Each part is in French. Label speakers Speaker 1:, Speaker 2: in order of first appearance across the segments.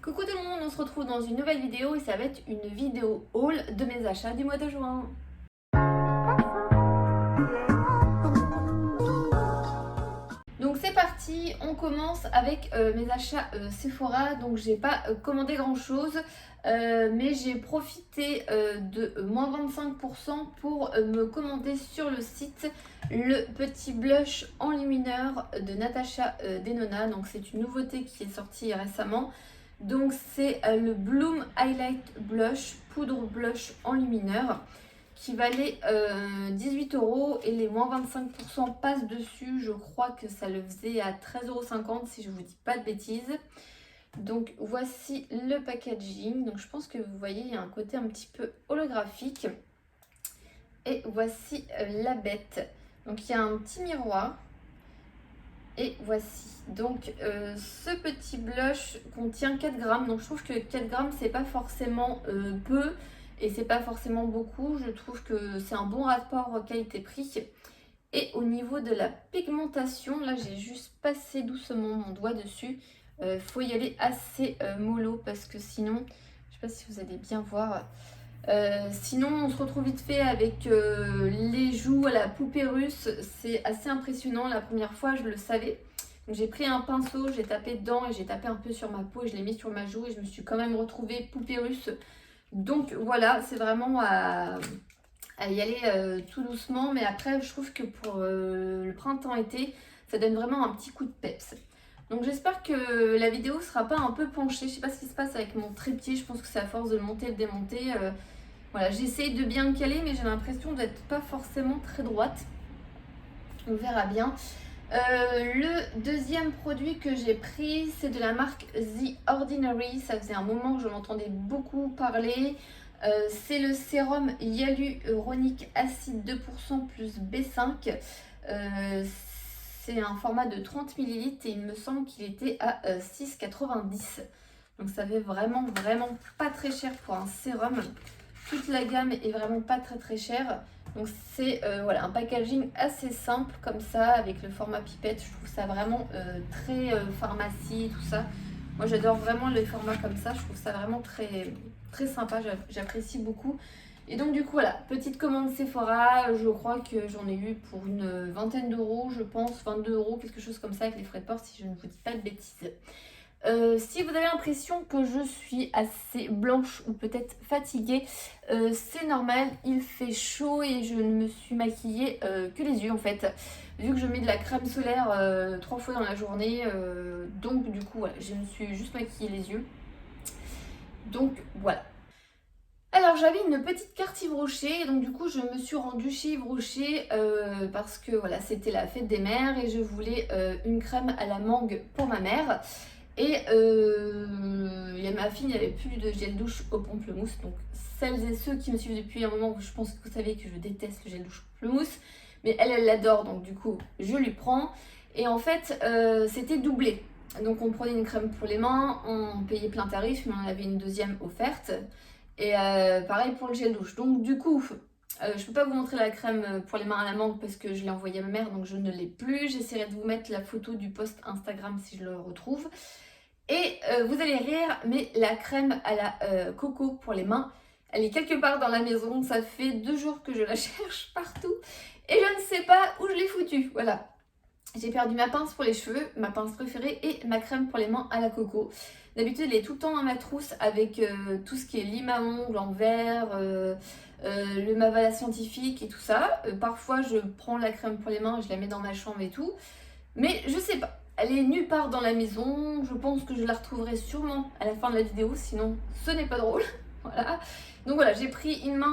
Speaker 1: Coucou tout le monde, on se retrouve dans une nouvelle vidéo et ça va être une vidéo haul de mes achats du mois de juin. Donc c'est parti, on commence avec mes achats Sephora. Donc j'ai pas commandé grand chose, mais j'ai profité de moins 25% pour me commander sur le site le petit blush enlumineur de Natasha Denona. Donc c'est une nouveauté qui est sortie récemment. Donc c'est le Bloom Highlight Blush, poudre blush enlumineur, qui valait 18 € et les moins 25% passent dessus. Je crois que ça le faisait à 13,50 € si je vous dis pas de bêtises. Donc voici le packaging. Donc je pense que vous voyez, il y a un côté un petit peu holographique. Et voici la bête. Donc il y a un petit miroir. Et voici. Donc ce petit blush contient 4 grammes. Donc je trouve que 4 grammes c'est pas forcément peu. Et c'est pas forcément beaucoup, je trouve que c'est un bon rapport qualité-prix. Et au niveau de la pigmentation, là j'ai juste passé doucement mon doigt dessus. Faut y aller assez mollo parce que sinon, je sais pas si vous allez bien voir. Sinon on se retrouve vite fait avec les joues à la poupée russe. C'est assez impressionnant, la première fois je le savais. J'ai pris un pinceau, j'ai tapé dedans et j'ai tapé un peu sur ma peau et je l'ai mis sur ma joue et je me suis quand même retrouvée poupée russe. Donc voilà, c'est vraiment à y aller tout doucement. Mais après, je trouve que pour le printemps-été, ça donne vraiment un petit coup de peps. Donc j'espère que la vidéo sera pas un peu penchée. Je sais pas ce qui se passe avec mon trépied. Je pense que c'est à force de le monter et de démonter. Voilà, j'essaye de bien le caler, mais j'ai l'impression d'être pas forcément très droite. On verra bien. Le deuxième produit que j'ai pris, c'est de la marque The Ordinary. Ça faisait un moment que je m'entendais beaucoup parler. C'est le sérum hyaluronique acide 2% plus B5. C'est un format de 30 ml et il me semble qu'il était à 6,90 €. Donc ça fait vraiment pas très cher pour un sérum. Toute la gamme est vraiment pas très chère. Donc c'est voilà, un packaging assez simple comme ça avec le format pipette. Je trouve ça vraiment très pharmacie, tout ça. Moi j'adore vraiment les formats comme ça. Je trouve ça vraiment très sympa. J'apprécie beaucoup. Et donc du coup voilà, petite commande Sephora. Je crois que j'en ai eu pour une vingtaine d'euros, je pense, 22 €, quelque chose comme ça avec les frais de port si je ne vous dis pas de bêtises. Si vous avez l'impression que je suis assez blanche ou peut-être fatiguée, c'est normal, il fait chaud et je ne me suis maquillée que les yeux en fait. Vu que je mets de la crème solaire 3 fois dans la journée, donc du coup voilà, je me suis juste maquillée les yeux. Donc voilà. Alors j'avais une petite carte Yves Rocher, donc du coup je me suis rendue chez Yves Rocher parce que voilà, c'était la fête des mères et je voulais une crème à la mangue pour ma mère. Et ma fille n'avait plus de gel douche au pamplemousse. Donc celles et ceux qui me suivent depuis un moment, je pense que vous savez que je déteste le gel douche pamplemousse. Mais elle l'adore, donc du coup je lui prends. Et en fait c'était doublé. Donc on prenait une crème pour les mains, on payait plein tarif, mais on avait une deuxième offerte. Et pareil pour le gel douche. Donc du coup, je peux pas vous montrer la crème pour les mains à la mangue parce que je l'ai envoyée à ma mère, donc je ne l'ai plus. J'essaierai de vous mettre la photo du post Instagram si je le retrouve. Et vous allez rire, mais la crème à la coco pour les mains, elle est quelque part dans la maison. Ça fait 2 jours que je la cherche partout et je ne sais pas où je l'ai foutue. Voilà. J'ai perdu ma pince pour les cheveux, ma pince préférée et ma crème pour les mains à la coco. D'habitude, elle est tout le temps dans ma trousse avec tout ce qui est lime à ongles en verre, le Mavala scientifique et tout ça. Parfois, je prends la crème pour les mains et je la mets dans ma chambre et tout. Mais je sais pas, elle est nulle part dans la maison. Je pense que je la retrouverai sûrement à la fin de la vidéo, sinon ce n'est pas drôle. Voilà. Donc voilà, j'ai pris une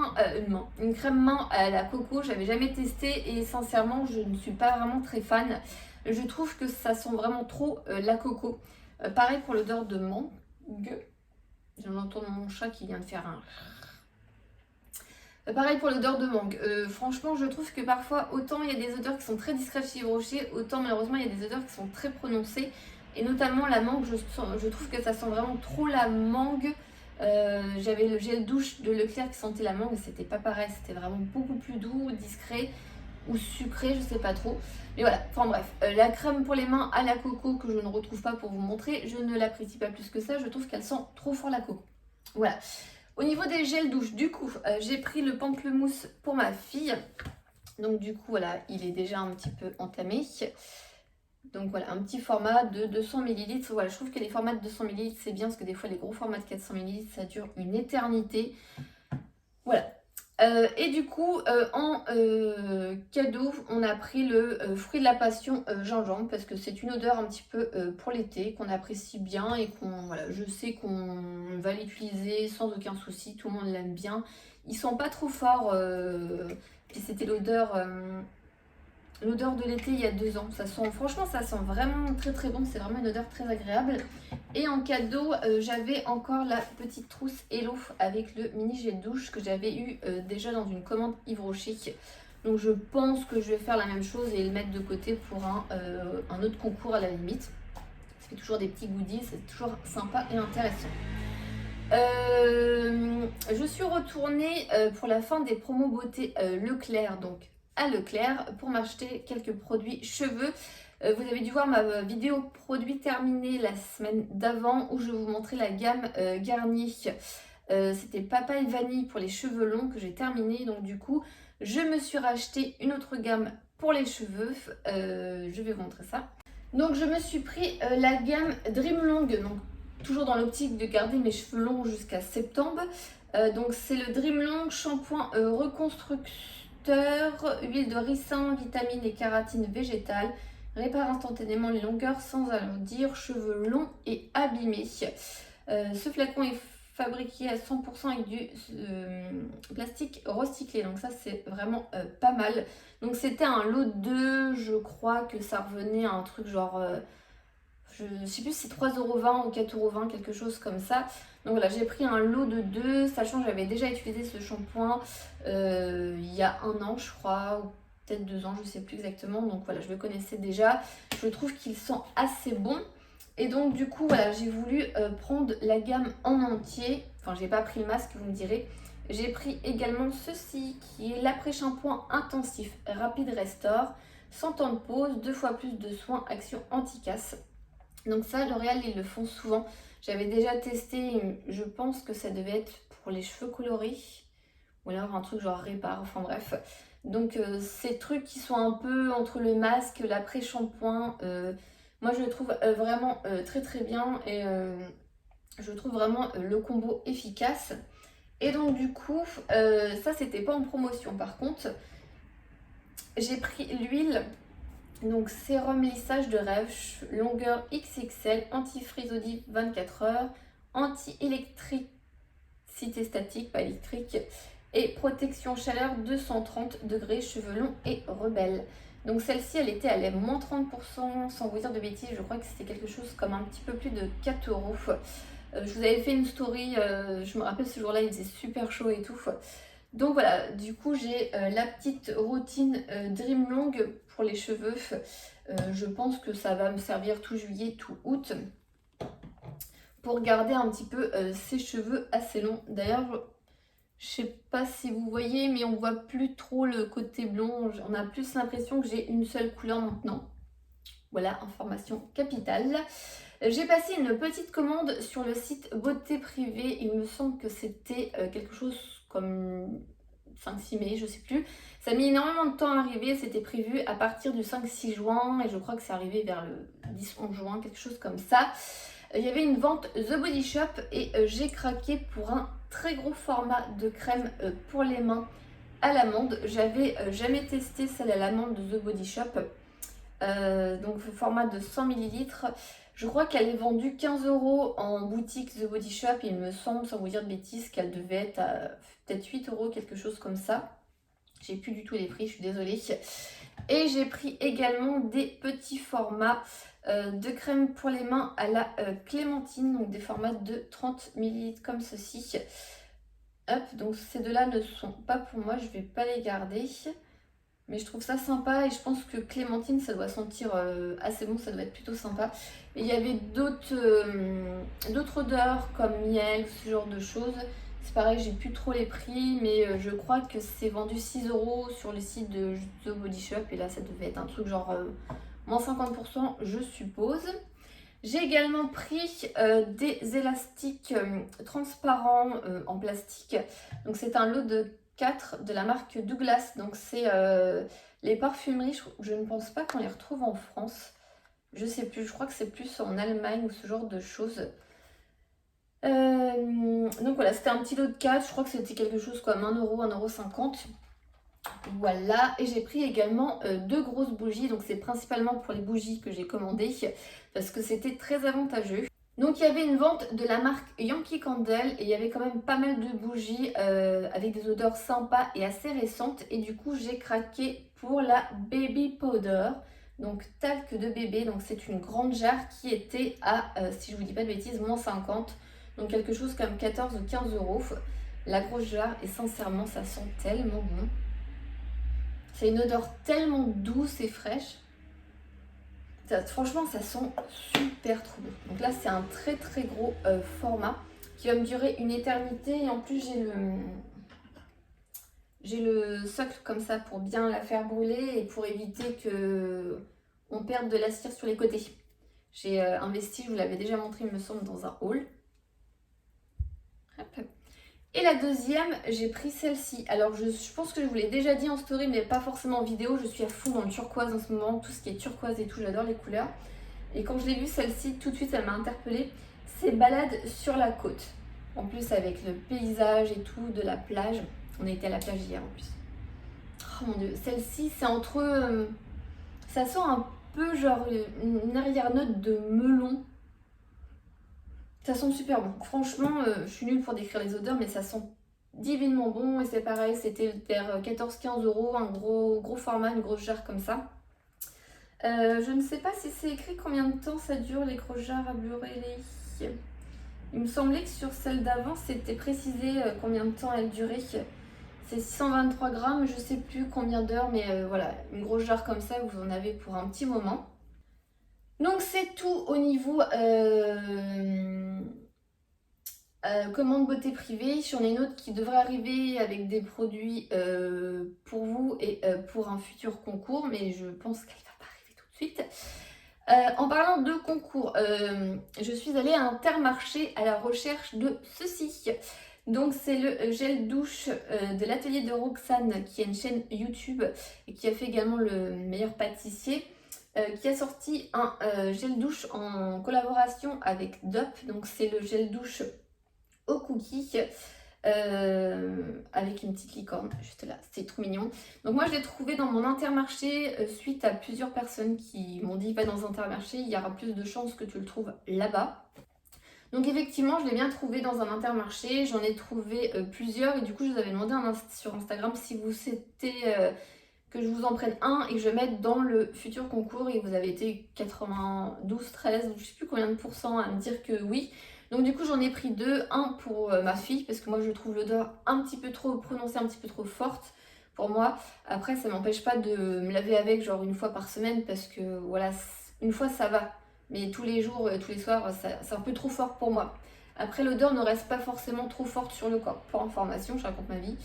Speaker 1: crème main à la coco. J'avais jamais testé et sincèrement, je ne suis pas vraiment très fan. Je trouve que ça sent vraiment trop la coco. Pareil pour l'odeur de mangue. J'entends mon chat qui vient de faire un... Pareil pour l'odeur de mangue. Franchement, je trouve que parfois, autant il y a des odeurs qui sont très discrètes chez Yves Rocher, autant malheureusement il y a des odeurs qui sont très prononcées. Et notamment la mangue, je trouve que ça sent vraiment trop la mangue. J'avais le gel douche de Leclerc qui sentait la mangue, c'était pas pareil, c'était vraiment beaucoup plus doux, discret. ou sucré, je sais pas trop. Mais voilà, enfin bref, la crème pour les mains à la coco que je ne retrouve pas pour vous montrer, je ne l'apprécie pas plus que ça, je trouve qu'elle sent trop fort la coco. Voilà. Au niveau des gels douche, du coup, j'ai pris le pamplemousse pour ma fille. Donc du coup, voilà, il est déjà un petit peu entamé. Donc voilà, un petit format de 200 ml. Voilà, je trouve que les formats de 200 ml, c'est bien parce que des fois, les gros formats de 400 ml, ça dure une éternité. Voilà. Et du coup, en cadeau, on a pris le fruit de la passion gingembre parce que c'est une odeur un petit peu pour l'été qu'on apprécie bien et voilà, je sais qu'on va l'utiliser sans aucun souci, tout le monde l'aime bien. Ils sont pas trop forts, puis c'était l'odeur de l'été il y a 2 ans. Franchement, ça sent vraiment très très bon, c'est vraiment une odeur très agréable. Et en cadeau, j'avais encore la petite trousse Hello avec le mini gel douche que j'avais eu déjà dans une commande Yves Rocher. Donc je pense que je vais faire la même chose et le mettre de côté pour un autre concours à la limite. Ça fait toujours des petits goodies, c'est toujours sympa et intéressant. Je suis retournée pour la fin des promos beauté Leclerc, donc à Leclerc, pour m'acheter quelques produits cheveux. Vous avez dû voir ma vidéo produit terminée la semaine d'avant où je vous montrais la gamme Garnier. C'était Papa et Vanille pour les cheveux longs que j'ai terminé. Donc du coup, je me suis racheté une autre gamme pour les cheveux. Je vais vous montrer ça. Donc je me suis pris la gamme Dream Long. Donc toujours dans l'optique de garder mes cheveux longs jusqu'à septembre. Donc c'est le Dream Long shampoing reconstructeur, huile de ricin, vitamines et kératine végétale. Répare instantanément les longueurs sans alourdir, cheveux longs et abîmés. Ce flacon est fabriqué à 100% avec du plastique recyclé, donc ça c'est vraiment pas mal. Donc c'était un lot de 2, je crois que ça revenait à un truc genre, je sais plus si c'est 3,20€ ou 4,20€, quelque chose comme ça. Donc voilà, j'ai pris un lot de 2, sachant que j'avais déjà utilisé ce shampoing il y a 1 an je crois, ou peut-être 2 ans, je sais plus exactement. Donc voilà, je le connaissais déjà, je trouve qu'il sent assez bon. Et donc du coup, voilà, j'ai voulu prendre la gamme en entier. Enfin, j'ai pas pris le masque, vous me direz. J'ai pris également ceci, qui est l'après-shampoing intensif Rapide Restore. 100 ans de pause, 2 fois plus de soins, action anti-casse. Donc ça, L'Oréal, ils le font souvent. J'avais déjà testé, je pense que ça devait être pour les cheveux colorés. Ou alors un truc genre répare, enfin bref. Donc ces trucs qui sont un peu entre le masque, l'après-shampoing, moi je le trouve vraiment très très bien et je trouve vraiment le combo efficace. Et donc du coup, ça c'était pas en promotion par contre. J'ai pris l'huile, donc sérum lissage de rêve, longueur XXL, anti-frise audible 24 heures, anti-électricité statique, pas électrique, et protection chaleur 230 degrés, cheveux longs et rebelle. Donc celle-ci, elle était à moins 30%, sans vous dire de bêtises, je crois que c'était quelque chose comme un petit peu plus de 4€. Je vous avais fait une story, je me rappelle ce jour-là, il faisait super chaud et tout. Donc voilà, du coup j'ai la petite routine Dream Long pour les cheveux. Je pense que ça va me servir tout juillet, tout août pour garder un petit peu ces cheveux assez longs. D'ailleurs, je sais pas si vous voyez, mais on voit plus trop le côté blond. On a plus l'impression que j'ai une seule couleur maintenant. Voilà, information capitale. J'ai passé une petite commande sur le site Beauté Privée. Il me semble que c'était quelque chose comme 5-6 mai, je sais plus. Ça a mis énormément de temps à arriver. C'était prévu à partir du 5-6 juin. Et je crois que c'est arrivé vers le 10-11 juin, quelque chose comme ça. Il y avait une vente The Body Shop et j'ai craqué pour un très gros format de crème pour les mains à l'amande. J'avais jamais testé celle à l'amande de The Body Shop. Donc format de 100 ml. Je crois qu'elle est vendue 15€ en boutique The Body Shop. Il me semble, sans vous dire de bêtises, qu'elle devait être à peut-être 8€, quelque chose comme ça. J'ai plus du tout les prix, je suis désolée. Et j'ai pris également des petits formats de crème pour les mains à la clémentine. Donc des formats de 30 ml comme ceci. Hop, donc ces deux-là ne sont pas pour moi, je vais pas les garder. Mais je trouve ça sympa et je pense que clémentine, ça doit sentir assez bon, ça doit être plutôt sympa. Et il y avait d'autres odeurs comme miel, ce genre de choses. C'est pareil, j'ai plus trop les prix, mais je crois que c'est vendu 6 € sur le site de The Body Shop. Et là, ça devait être un truc genre moins 50%, je suppose. J'ai également pris des élastiques transparents en plastique. Donc c'est un lot de 4 de la marque Douglas. Donc c'est les parfumeries, je ne pense pas qu'on les retrouve en France. Je sais plus, je crois que c'est plus en Allemagne ou ce genre de choses. Donc voilà, c'était un petit lot de 4, je crois que c'était quelque chose comme 1 €, 1,50 €. Voilà, et j'ai pris également 2 grosses bougies, donc c'est principalement pour les bougies que j'ai commandées parce que c'était très avantageux. Donc il y avait une vente de la marque Yankee Candle et il y avait quand même pas mal de bougies avec des odeurs sympas et assez récentes, et du coup j'ai craqué pour la Baby Powder, donc talc de bébé. Donc c'est une grande jarre qui était à, si je vous dis pas de bêtises, moins 50, donc quelque chose comme 14 ou 15 €. La grosse jarre, et sincèrement ça sent tellement bon. C'est une odeur tellement douce et fraîche. Franchement, ça sent super trop bon. Donc là, c'est un très très gros format qui va me durer une éternité. Et en plus, j'ai le socle comme ça pour bien la faire brûler et pour éviter que on perde de la cire sur les côtés. J'ai investi, je vous l'avais déjà montré, il me semble, dans un haul. Hop. Et la deuxième, j'ai pris celle-ci. Alors je pense que je vous l'ai déjà dit en story, mais pas forcément en vidéo. Je suis à fond dans le turquoise en ce moment, tout ce qui est turquoise et tout, j'adore les couleurs. Et quand je l'ai vue celle-ci, tout de suite elle m'a interpellée. C'est balade sur la côte. En plus avec le paysage et tout de la plage. On a été à la plage hier en plus. Oh mon dieu, celle-ci c'est entre... ça sent un peu genre une arrière-note de melon. Ça sent super bon. Franchement, je suis nulle pour décrire les odeurs, mais ça sent divinement bon. Et c'est pareil, c'était vers 14-15 €, un gros format, une grosse jarre comme ça. Je ne sais pas si c'est écrit combien de temps ça dure, les grosses jarres à Burelli. Il me semblait que sur celle d'avant, c'était précisé combien de temps elle durait. C'est 623 grammes, je sais plus combien d'heures, mais voilà, une grosse jarre comme ça, vous en avez pour un petit moment. Donc c'est tout au niveau commande beauté privée. J'en ai une autre qui devrait arriver avec des produits pour vous et pour un futur concours, mais je pense qu'elle va pas arriver tout de suite. En parlant de concours, je suis allée à Intermarché à la recherche de ceci. Donc c'est le gel douche de l'atelier de Roxane, qui a une chaîne YouTube et qui a fait également le meilleur pâtissier. Qui a sorti un gel douche en collaboration avec Dop. Donc c'est le gel douche au cookie avec une petite licorne juste là, c'est trop mignon. Donc moi je l'ai trouvé dans mon Intermarché suite à plusieurs personnes qui m'ont dit va dans Intermarché, il y aura plus de chances que tu le trouves là-bas. Donc effectivement je l'ai bien trouvé dans un Intermarché, j'en ai trouvé plusieurs, et du coup je vous avais demandé sur Instagram si vous c'était que je vous en prenne un et que je mette dans le futur concours, et vous avez été 92, 13, je sais plus combien de pourcents à me dire que oui. Donc du coup j'en ai pris deux, un pour ma fille parce que moi je trouve l'odeur un petit peu trop prononcée, un petit peu trop forte pour moi. Après ça m'empêche pas de me laver avec genre une fois par semaine parce que voilà, une fois ça va. Mais tous les jours, tous les soirs, c'est un peu trop fort pour moi. Après l'odeur ne reste pas forcément trop forte sur le corps. Pour information, je raconte ma vie.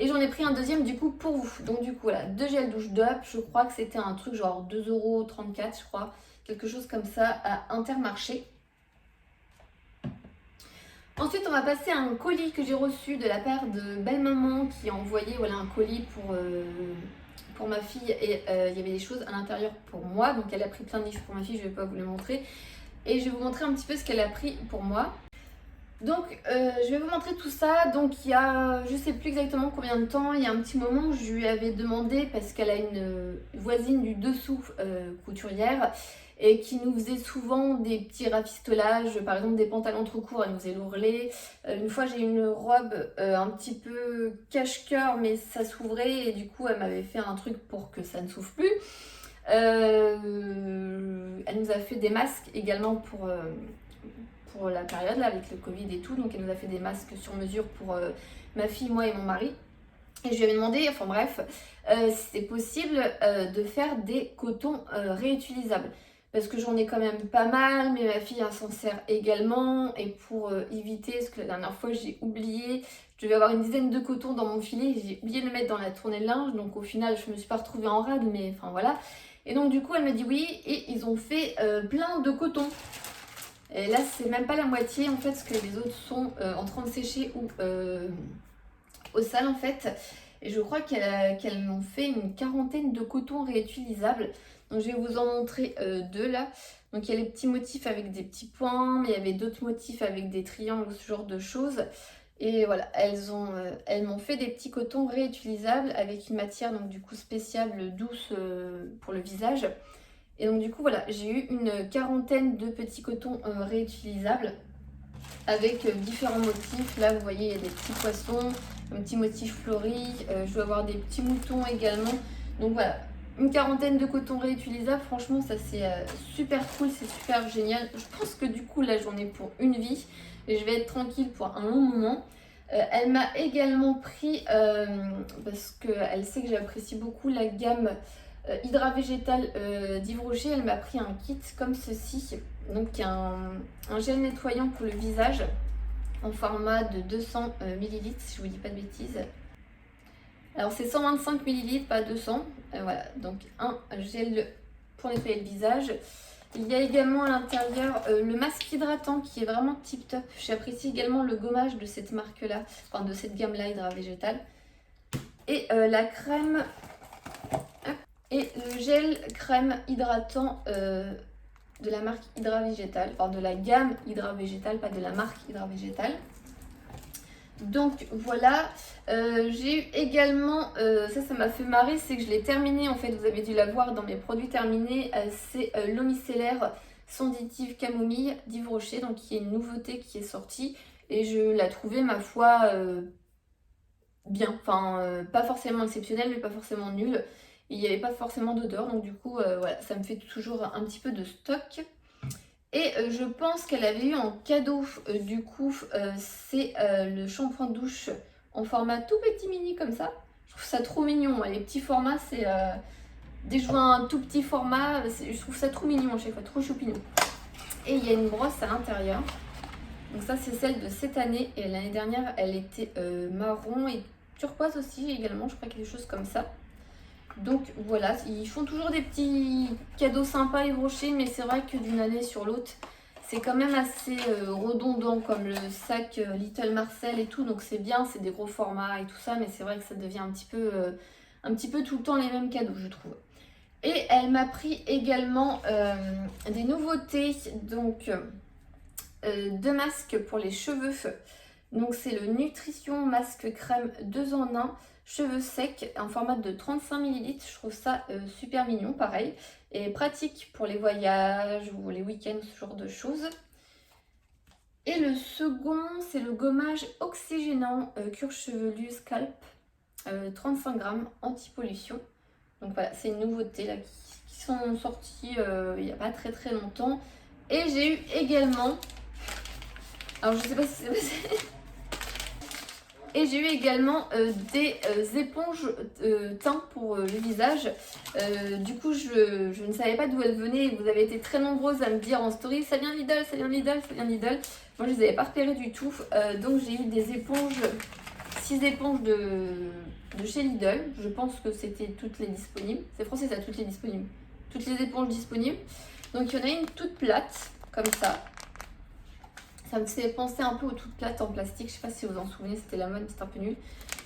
Speaker 1: Et j'en ai pris un deuxième du coup pour vous. Donc du coup voilà, deux gels douche Dop. Je crois que c'était un truc genre 2,34 € je crois. Quelque chose comme ça à Intermarché. Ensuite on va passer à un colis que j'ai reçu de la part de Belle Maman qui a envoyé voilà, un colis pour ma fille. Et il y avait des choses à l'intérieur pour moi. Donc elle a pris plein de livres pour ma fille, je ne vais pas vous les montrer. Et je vais vous montrer un petit peu ce qu'elle a pris pour moi. Donc je vais vous montrer tout ça. Donc il y a, je sais plus exactement combien de temps, il y a un petit moment où je lui avais demandé, parce qu'elle a une voisine du dessous couturière, et qui nous faisait souvent des petits rafistolages, par exemple des pantalons trop courts, elle nous faisait l'ourlet. Une fois j'ai une robe un petit peu cache-cœur, mais ça s'ouvrait, et du coup elle m'avait fait un truc pour que ça ne s'ouvre plus. Elle nous a fait des masques également pour la période là avec le Covid et tout, donc elle nous a fait des masques sur mesure pour ma fille, moi et mon mari. Et je lui avais demandé, enfin bref, si c'est possible de faire des cotons réutilisables. parce que j'en ai quand même pas mal, mais ma fille elle s'en sert également. Et pour éviter, parce que la dernière fois j'ai oublié, je devais avoir une dizaine de cotons dans mon filet, j'ai oublié de le mettre dans la tournée de linge, donc au final je me suis pas retrouvée en rade, mais enfin voilà. Et donc du coup elle m'a dit oui, et ils ont fait plein de coton. Et là c'est même pas la moitié en fait, parce que les autres sont en train de sécher ou au sale en fait. Et je crois qu'elles m'ont fait une quarantaine de cotons réutilisables. Donc je vais vous en montrer deux là. Donc il y a les petits motifs avec des petits points, mais il y avait d'autres motifs avec des triangles ou ce genre de choses. Et voilà, elles m'ont fait des petits cotons réutilisables avec une matière donc du coup spéciale douce pour le visage. Et donc du coup voilà, j'ai eu une quarantaine de petits cotons réutilisables avec différents motifs. Là vous voyez il y a des petits poissons, un petit motif fleuri, je dois avoir des petits moutons également. Donc voilà, une quarantaine de cotons réutilisables, franchement ça c'est super cool, c'est super génial. Je pense que du coup là j'en ai pour une vie et je vais être tranquille pour un long moment. Elle m'a également pris, parce qu'elle sait que j'apprécie beaucoup la gamme Hydra Végétal d'Yves Rocher, elle m'a pris un kit comme ceci, donc un gel nettoyant pour le visage en format de 200 ml si je vous dis pas de bêtises. Alors c'est 125 ml, pas 200. Voilà, donc un gel pour nettoyer le visage. Il y a également à l'intérieur le masque hydratant qui est vraiment tip top. J'apprécie également le gommage de cette marque là, enfin de cette gamme là Hydra Végétal. Et la crème et le gel crème hydratant de la marque Hydra Végétal, enfin de la gamme Hydra Végétal, pas de la marque Hydra Végétal. Donc voilà, j'ai eu également, ça m'a fait marrer, c'est que je l'ai terminé en fait, vous avez dû la voir dans mes produits terminés, c'est l'eau micellaire sensitive camomille d'Yves Rocher, donc qui est une nouveauté qui est sortie et je la trouvais ma foi bien, enfin pas forcément exceptionnelle mais pas forcément nulle. Il n'y avait pas forcément d'odeur, donc du coup voilà, ça me fait toujours un petit peu de stock. Et je pense qu'elle avait eu en cadeau, du coup, c'est le shampoing de douche en format tout petit mini comme ça. Je trouve ça trop mignon, les petits formats, c'est... dès que je vois un tout petit format, je trouve ça trop mignon à chaque fois, trop choupinou. Et il y a une brosse à l'intérieur. Donc ça, c'est celle de cette année. Et l'année dernière, elle était marron et turquoise aussi également, je crois quelque chose comme ça. Donc voilà, ils font toujours des petits cadeaux sympas Yves Rocher, mais c'est vrai que d'une année sur l'autre, c'est quand même assez redondant comme le sac Little Marcel et tout, donc c'est bien, c'est des gros formats et tout ça, mais c'est vrai que ça devient un petit peu tout le temps les mêmes cadeaux, je trouve. Et elle m'a pris également des nouveautés, donc deux masques pour les cheveux. Donc c'est le Nutrition Masque Crème 2 en 1 cheveux secs en format de 35 ml. Je trouve ça super mignon, pareil. Et pratique pour les voyages ou les week-ends, ce genre de choses. Et le second, c'est le gommage oxygénant cure chevelu scalp. 35 grammes anti-pollution. Donc voilà, c'est une nouveauté là, qui sont sorties il n'y a pas très très longtemps. Et j'ai eu également... Alors je sais pas si c'est passé... Et j'ai eu également des éponges teint pour le visage. Du coup, je ne savais pas d'où elles venaient. Vous avez été très nombreuses à me dire en story, ça vient Lidl, ça vient Lidl, ça vient Lidl. Moi, je ne les avais pas repérées du tout. Donc, j'ai eu des éponges, 6 éponges de chez Lidl. Je pense que c'était toutes les disponibles. C'est français ça, toutes les disponibles. Toutes les éponges disponibles. Donc, il y en a une toute plate, comme ça. Ça me fait penser un peu aux toutes plates en plastique. Je sais pas si vous en souvenez, c'était la mode, c'était un peu nul.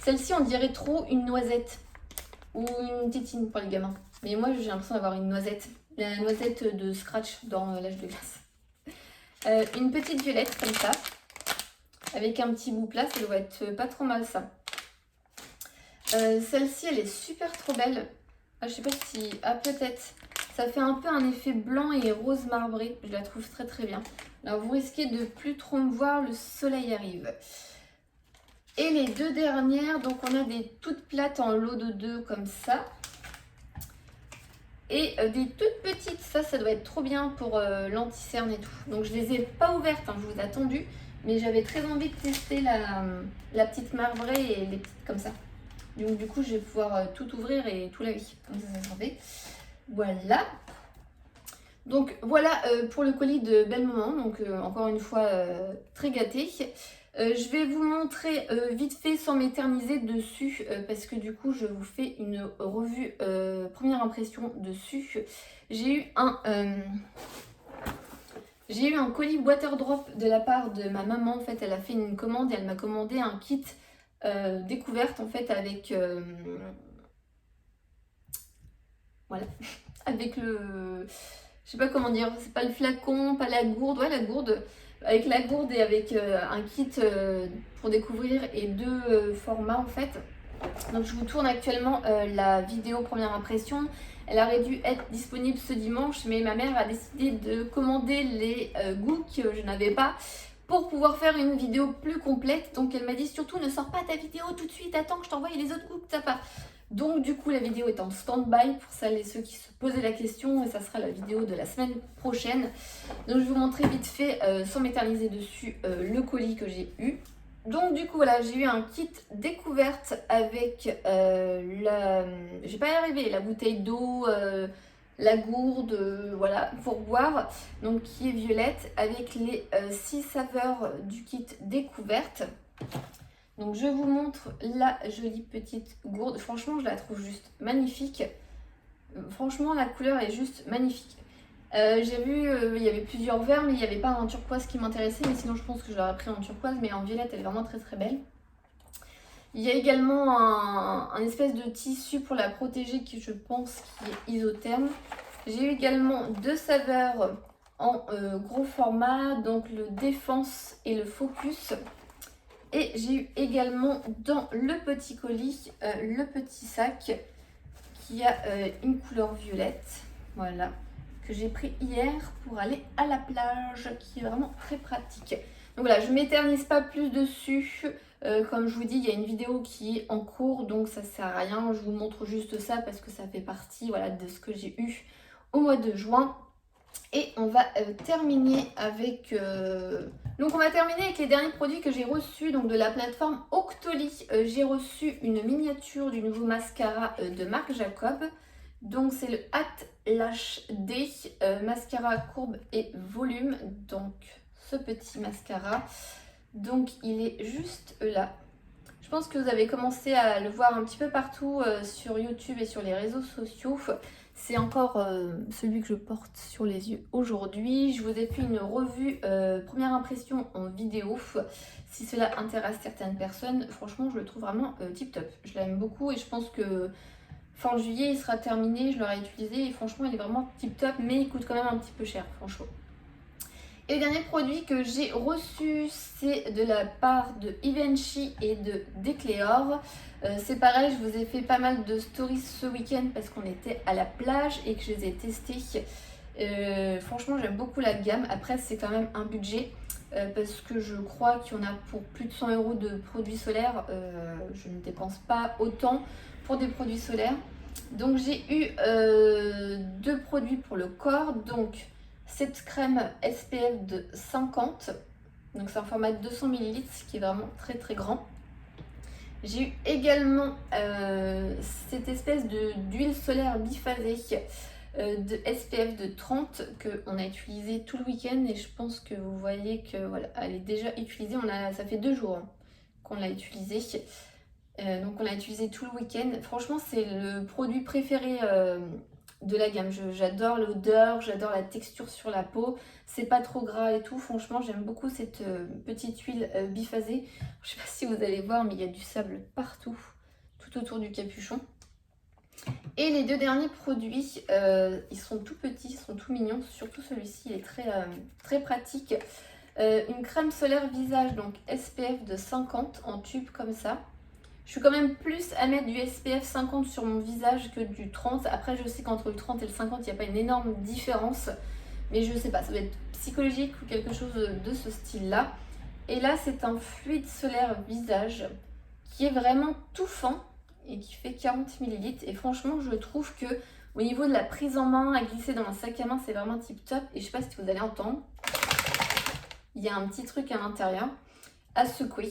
Speaker 1: Celle-ci, on dirait trop une noisette. Ou une tétine pour les gamins. Mais moi, j'ai l'impression d'avoir une noisette. La noisette de Scratch dans l'âge de glace. Une petite violette comme ça. Avec un petit bout plat, ça doit être pas trop mal ça. Celle-ci, elle est super trop belle. Ah, je sais pas si... Ah, peut-être. Ça fait un peu un effet blanc et rose marbré. Je la trouve très très bien. Alors vous risquez de plus trop me voir, le soleil arrive. Et les deux dernières, donc on a des toutes plates en lot de 2 comme ça. Et des toutes petites, ça doit être trop bien pour l'anti-cerne et tout. Donc je les ai pas ouvertes, hein, je vous ai attendu. Mais j'avais très envie de tester la petite marbrée et les petites comme ça. Donc du coup je vais pouvoir tout ouvrir et tout laver. Comme ça se fait. Voilà. Donc voilà pour le colis de Belle Maman, donc encore une fois très gâtée. Je vais vous montrer vite fait sans m'éterniser dessus parce que du coup je vous fais une revue première impression dessus. J'ai eu un colis Waterdrop de la part de ma maman. En fait, elle a fait une commande et elle m'a commandé un kit découverte en fait avec voilà, avec le, je sais pas comment dire, c'est pas le flacon, pas la gourde, ouais la gourde, avec la gourde et avec un kit pour découvrir et deux formats en fait. Donc je vous tourne actuellement la vidéo première impression. Elle aurait dû être disponible ce dimanche, mais ma mère a décidé de commander les goûts que je n'avais pas pour pouvoir faire une vidéo plus complète. Donc elle m'a dit surtout ne sors pas ta vidéo tout de suite, attends que je t'envoie les autres goûts que t'as pas. Donc du coup la vidéo est en stand-by pour celles et ceux qui se posaient la question et ça sera la vidéo de la semaine prochaine. Donc je vais vous montrer vite fait, sans m'éterniser dessus, le colis que j'ai eu. Donc du coup voilà, j'ai eu un kit découverte avec j'ai pas y arrivé, la bouteille d'eau, la gourde, voilà, pour boire, donc qui est violette, avec les 6 saveurs du kit découverte. Donc je vous montre la jolie petite gourde, franchement je la trouve juste magnifique. Franchement la couleur est juste magnifique. J'ai vu, il y avait plusieurs verres, mais il n'y avait pas un turquoise qui m'intéressait, mais sinon je pense que je l'aurais pris en turquoise, mais en violette elle est vraiment très très belle. Il y a également un espèce de tissu pour la protéger qui je pense qui est isotherme. J'ai eu également deux saveurs en gros format, donc le Défense et le Focus. Et j'ai eu également dans le petit colis le petit sac qui a une couleur violette, voilà, que j'ai pris hier pour aller à la plage, qui est vraiment très pratique. Donc voilà, je ne m'éternise pas plus dessus. Comme je vous dis, il y a une vidéo qui est en cours, donc ça sert à rien. Je vous montre juste ça parce que ça fait partie, voilà, de ce que j'ai eu au mois de juin. Et on va terminer avec... Donc on va terminer avec les derniers produits que j'ai reçus donc de la plateforme Octoly. J'ai reçu une miniature du nouveau mascara de Marc Jacob. Donc c'est le Hat Lash D, mascara courbe et volume. Donc ce petit mascara. Donc il est juste là. Je pense que vous avez commencé à le voir un petit peu partout sur YouTube et sur les réseaux sociaux. C'est encore celui que je porte sur les yeux aujourd'hui. Je vous ai fait une revue première impression en vidéo. Si cela intéresse certaines personnes, franchement je le trouve vraiment tip top. Je l'aime beaucoup et je pense que fin juillet il sera terminé. Je l'aurai utilisé et franchement il est vraiment tip top, mais il coûte quand même un petit peu cher franchement. Et le dernier produit que j'ai reçu, c'est de la part de Givenchy et de Decléor. C'est pareil, je vous ai fait pas mal de stories ce week-end parce qu'on était à la plage et que je les ai testés. Franchement, j'aime beaucoup la gamme. Après, c'est quand même un budget parce que je crois qu'il y en a pour plus de 100 € de produits solaires. Je ne dépense pas autant pour des produits solaires. Donc, j'ai eu deux produits pour le corps. Donc, cette crème SPF de 50, donc c'est un format de 200 ml, ce qui est vraiment très très grand. J'ai eu également cette espèce d'huile solaire biphasée de SPF de 30 qu'on a utilisé tout le week-end et je pense que vous voyez que voilà, elle est déjà utilisée. Ça fait 2 jours qu'on l'a utilisée. Donc on l'a utilisé tout le week-end. Franchement, c'est le produit préféré de la gamme. J'adore l'odeur, j'adore la texture sur la peau. C'est pas trop gras et tout. Franchement, j'aime beaucoup cette petite huile biphasée. Je sais pas si vous allez voir, mais il y a du sable partout, tout autour du capuchon. Et les deux derniers produits, ils sont tout petits, ils sont tout mignons. Surtout celui-ci, il est très pratique. Une crème solaire visage, donc SPF de 50 en tube comme ça. Je suis quand même plus à mettre du SPF 50 sur mon visage que du 30. Après, je sais qu'entre le 30 et le 50, il n'y a pas une énorme différence. Mais je sais pas, ça doit être psychologique ou quelque chose de ce style-là. Et là, c'est un fluide solaire visage qui est vraiment tout fin et qui fait 40 ml. Et franchement, je trouve que au niveau de la prise en main, à glisser dans un sac à main, c'est vraiment tip top. Et je sais pas si vous allez entendre. Il y a un petit truc à l'intérieur à secouer.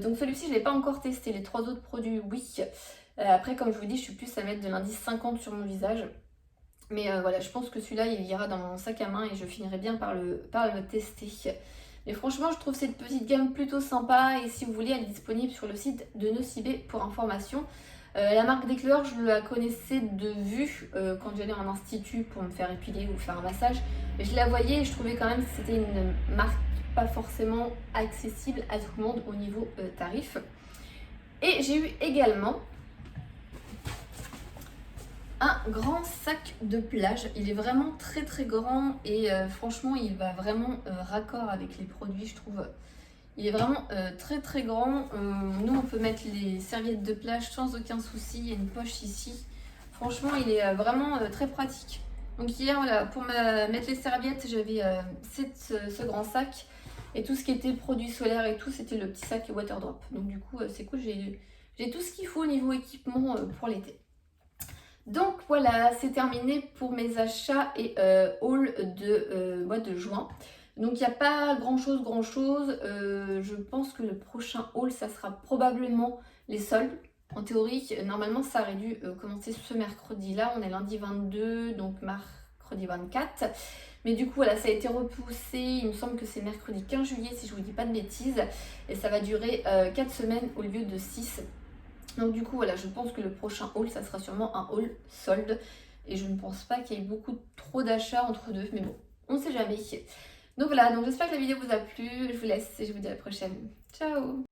Speaker 1: Donc celui-ci, je ne l'ai pas encore testé. Les 3 autres produits, oui. Après, comme je vous dis, je suis plus à mettre de l'indice 50 sur mon visage. Mais voilà, je pense que celui-là, il ira dans mon sac à main et je finirai bien par le tester. Mais franchement, je trouve cette petite gamme plutôt sympa. Et si vous voulez, elle est disponible sur le site de Nocibé pour information. La marque d'éclaireur, je la connaissais de vue quand j'allais en institut pour me faire épiler ou faire un massage. Mais je la voyais et je trouvais quand même que c'était une marque pas forcément accessible à tout le monde au niveau tarif. Et j'ai eu également un grand sac de plage. Il est vraiment très très grand et franchement il va vraiment raccord avec les produits, je trouve. Il est vraiment très très grand. Nous on peut mettre les serviettes de plage sans aucun souci. Il y a une poche ici. Franchement il est vraiment très pratique. Donc hier voilà, pour mettre les serviettes j'avais ce grand sac. Et tout ce qui était produits solaires et tout, c'était le petit sac Waterdrop. Donc du coup c'est cool, j'ai tout ce qu'il faut au niveau équipement pour l'été. Donc voilà, c'est terminé pour mes achats et haul de mois de juin. Donc il n'y a pas grand chose. Je pense que le prochain haul, ça sera probablement les soldes. En théorie, normalement, ça aurait dû commencer ce mercredi-là. On est lundi 22, donc mercredi 24. Mais du coup, voilà, ça a été repoussé. Il me semble que c'est mercredi 15 juillet, si je vous dis pas de bêtises. Et ça va durer 4 semaines au lieu de 6. Donc du coup voilà, je pense que le prochain haul ça sera sûrement un haul solde et je ne pense pas qu'il y ait beaucoup trop d'achats entre deux, mais bon, on ne sait jamais. Donc voilà, donc j'espère que la vidéo vous a plu, je vous laisse et je vous dis à la prochaine. Ciao.